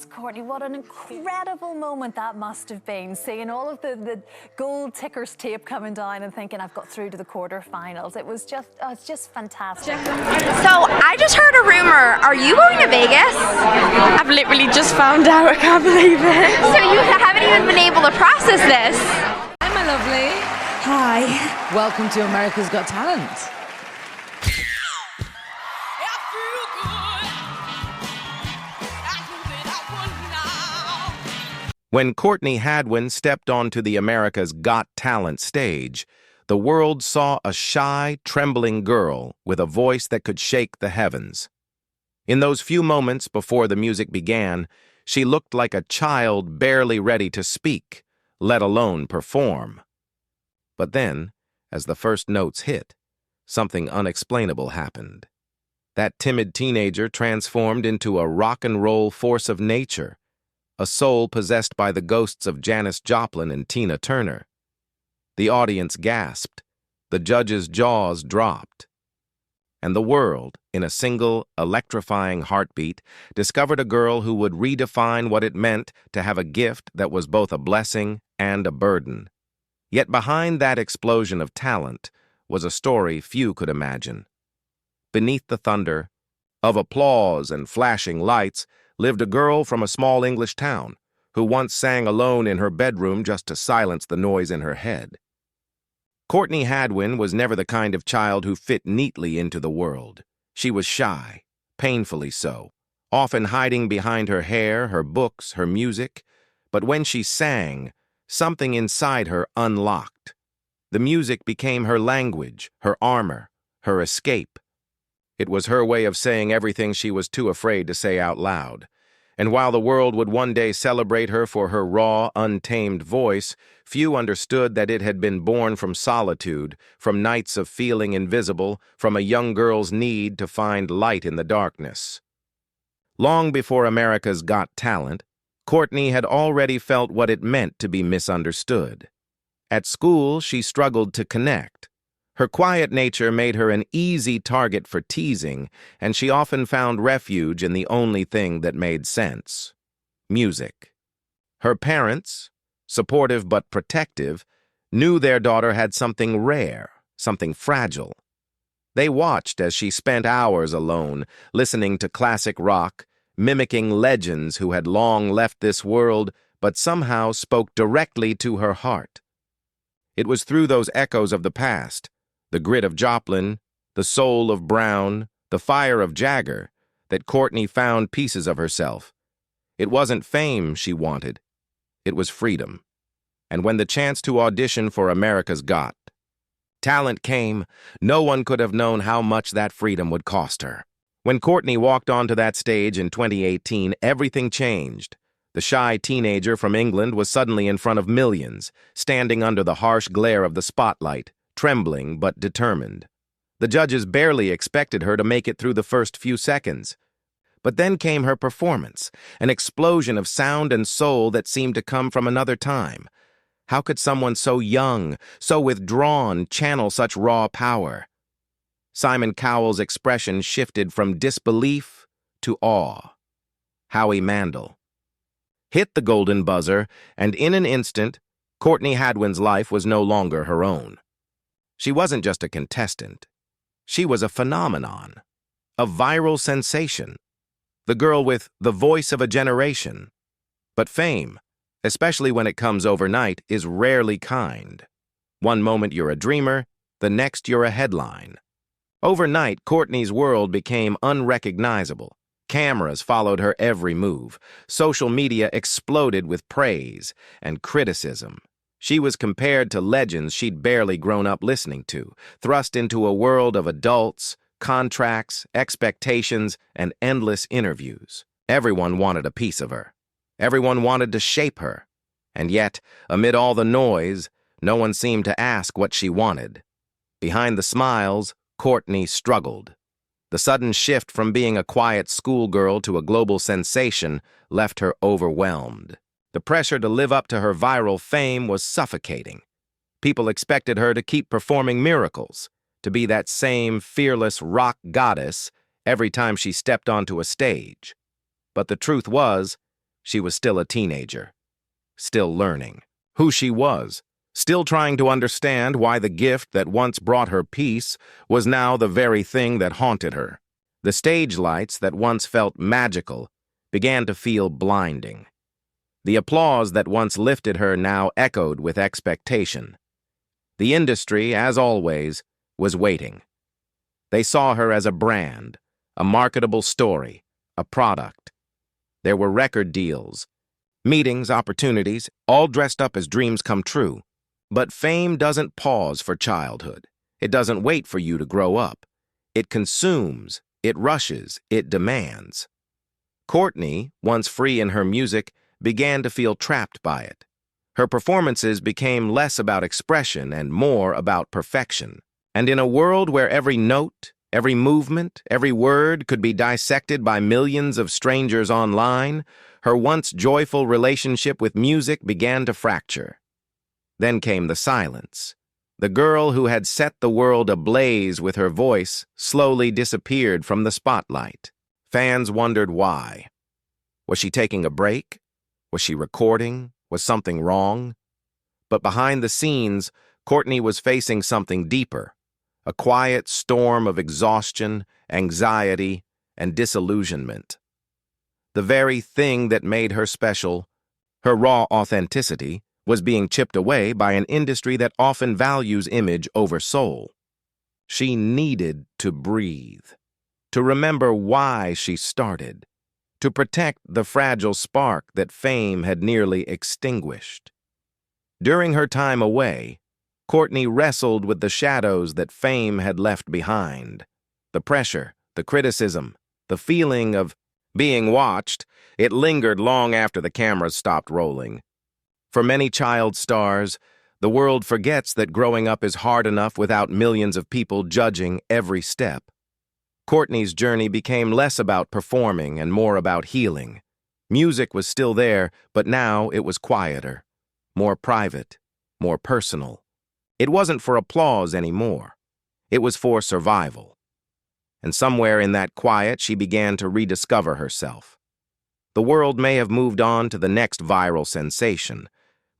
Courtney, what an incredible moment that must have been, seeing all of the gold tickers tape coming down and thinking I've got through to the quarterfinals. It's just fantastic. So I just heard a rumor. Are you going to Vegas? I've literally just found out. I can't believe it. So you haven't even been able to process this. Hi, my lovely. Hi. Welcome to America's Got Talent. When Courtney Hadwin stepped onto the America's Got Talent stage, the world saw a shy, trembling girl with a voice that could shake the heavens. In those few moments before the music began, she looked like a child barely ready to speak, let alone perform. But then, as the first notes hit, something unexplainable happened. That timid teenager transformed into a rock and roll force of nature, a soul possessed by the ghosts of Janis Joplin and Tina Turner. The audience gasped, the judges' jaws dropped, and the world, in a single, electrifying heartbeat, discovered a girl who would redefine what it meant to have a gift that was both a blessing and a burden. Yet behind that explosion of talent was a story few could imagine. Beneath the thunder of applause and flashing lights lived a girl from a small English town who once sang alone in her bedroom just to silence the noise in her head. Courtney Hadwin was never the kind of child who fit neatly into the world. She was shy, painfully so, often hiding behind her hair, her books, her music. But when she sang, something inside her unlocked. The music became her language, her armor, her escape. It was her way of saying everything she was too afraid to say out loud. And while the world would one day celebrate her for her raw, untamed voice, few understood that it had been born from solitude, from nights of feeling invisible, from a young girl's need to find light in the darkness. Long before America's Got Talent, Courtney had already felt what it meant to be misunderstood. At school, she struggled to connect. Her quiet nature made her an easy target for teasing, and she often found refuge in the only thing that made sense: music. Her parents, supportive but protective, knew their daughter had something rare, something fragile. They watched as she spent hours alone, listening to classic rock, mimicking legends who had long left this world but somehow spoke directly to her heart. It was through those echoes of the past, the grit of Joplin, the soul of Brown, the fire of Jagger, that Courtney found pieces of herself. It wasn't fame she wanted. It was freedom. And when the chance to audition for America's Got Talent came, no one could have known how much that freedom would cost her. When Courtney walked onto that stage in 2018, everything changed. The shy teenager from England was suddenly in front of millions, standing under the harsh glare of the spotlight, trembling but determined. The judges barely expected her to make it through the first few seconds. But then came her performance, an explosion of sound and soul that seemed to come from another time. How could someone so young, so withdrawn, channel such raw power? Simon Cowell's expression shifted from disbelief to awe. Howie Mandel hit the golden buzzer, and in an instant, Courtney Hadwin's life was no longer her own. She wasn't just a contestant. She was a phenomenon, a viral sensation, the girl with the voice of a generation. But fame, especially when it comes overnight, is rarely kind. One moment you're a dreamer, the next you're a headline. Overnight, Courtney's world became unrecognizable. Cameras followed her every move. Social media exploded with praise and criticism. She was compared to legends she'd barely grown up listening to, thrust into a world of adults, contracts, expectations, and endless interviews. Everyone wanted a piece of her. Everyone wanted to shape her. And yet, amid all the noise, no one seemed to ask what she wanted. Behind the smiles, Courtney struggled. The sudden shift from being a quiet schoolgirl to a global sensation left her overwhelmed. The pressure to live up to her viral fame was suffocating. People expected her to keep performing miracles, to be that same fearless rock goddess every time she stepped onto a stage. But the truth was, She was still a teenager, still learning who she was, still trying to understand why the gift that once brought her peace was now the very thing that haunted her. The stage lights that once felt magical began to feel blinding. The applause that once lifted her now echoed with expectation. The industry, as always, was waiting. They saw her as a brand, a marketable story, a product. There were record deals, meetings, opportunities, all dressed up as dreams come true. But fame doesn't pause for childhood. It doesn't wait for you to grow up. It consumes, it rushes, it demands. Courtney, once free in her music, began to feel trapped by it. Her performances became less about expression and more about perfection. And in a world where every note, every movement, every word could be dissected by millions of strangers online, her once joyful relationship with music began to fracture. Then came the silence. The girl who had set the world ablaze with her voice slowly disappeared from the spotlight. Fans wondered why. Was she taking a break? Was she recording? Was something wrong? But behind the scenes, Courtney was facing something deeper. A quiet storm of exhaustion, anxiety, and disillusionment. The very thing that made her special, her raw authenticity, was being chipped away by an industry that often values image over soul. She needed to breathe, to remember why she started, to protect the fragile spark that fame had nearly extinguished. During her time away, Courtney wrestled with the shadows that fame had left behind. The pressure, the criticism, the feeling of being watched, it lingered long after the cameras stopped rolling. For many child stars, the world forgets that growing up is hard enough without millions of people judging every step. Courtney's journey became less about performing and more about healing. Music was still there, but now it was quieter, more private, more personal. It wasn't for applause anymore. It was for survival. And somewhere in that quiet, she began to rediscover herself. The world may have moved on to the next viral sensation,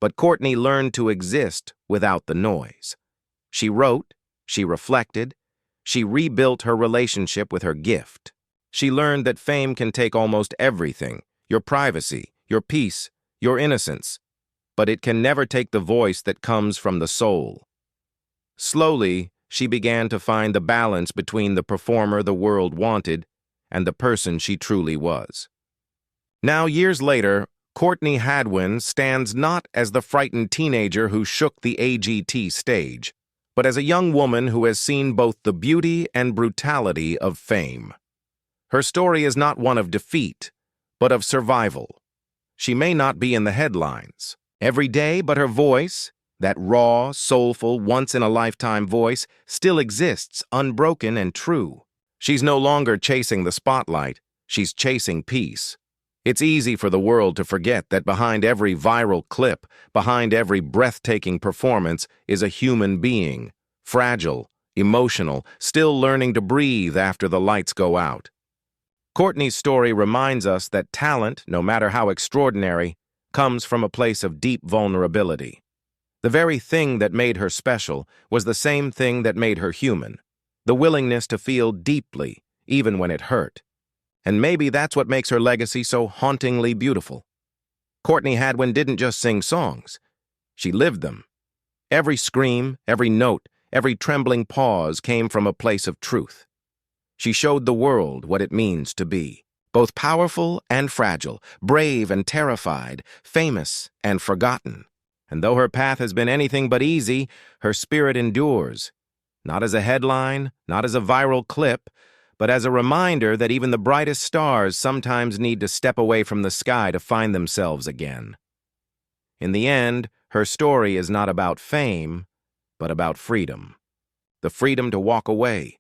but Courtney learned to exist without the noise. She wrote, she reflected, she rebuilt her relationship with her gift. She learned that fame can take almost everything, your privacy, your peace, your innocence, but it can never take the voice that comes from the soul. Slowly, she began to find the balance between the performer the world wanted and the person she truly was. Now, years later, Courtney Hadwin stands not as the frightened teenager who shook the AGT stage, but as a young woman who has seen both the beauty and brutality of fame. Her story is not one of defeat, but of survival. She may not be in the headlines every day, but her voice, that raw, soulful, once-in-a-lifetime voice, still exists, unbroken and true. She's no longer chasing the spotlight, she's chasing peace. It's easy for the world to forget that behind every viral clip, behind every breathtaking performance, is a human being, fragile, emotional, still learning to breathe after the lights go out. Courtney's story reminds us that talent, no matter how extraordinary, comes from a place of deep vulnerability. The very thing that made her special was the same thing that made her human, the willingness to feel deeply, even when it hurt. And maybe that's what makes her legacy so hauntingly beautiful. Courtney Hadwin didn't just sing songs. She lived them. Every scream, every note, every trembling pause came from a place of truth. She showed the world what it means to be, both powerful and fragile, brave and terrified, famous and forgotten. And though her path has been anything but easy, her spirit endures, not as a headline, not as a viral clip, but as a reminder that even the brightest stars sometimes need to step away from the sky to find themselves again. In the end, her story is not about fame, but about freedom. The freedom to walk away,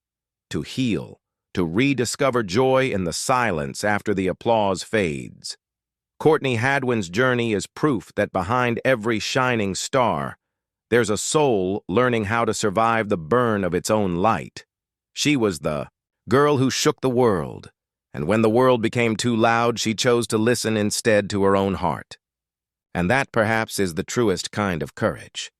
to heal, to rediscover joy in the silence after the applause fades. Courtney Hadwin's journey is proof that behind every shining star, there's a soul learning how to survive the burn of its own light. She was the girl who shook the world, And when the world became too loud, she chose to listen instead to her own heart. And that perhaps is the truest kind of courage.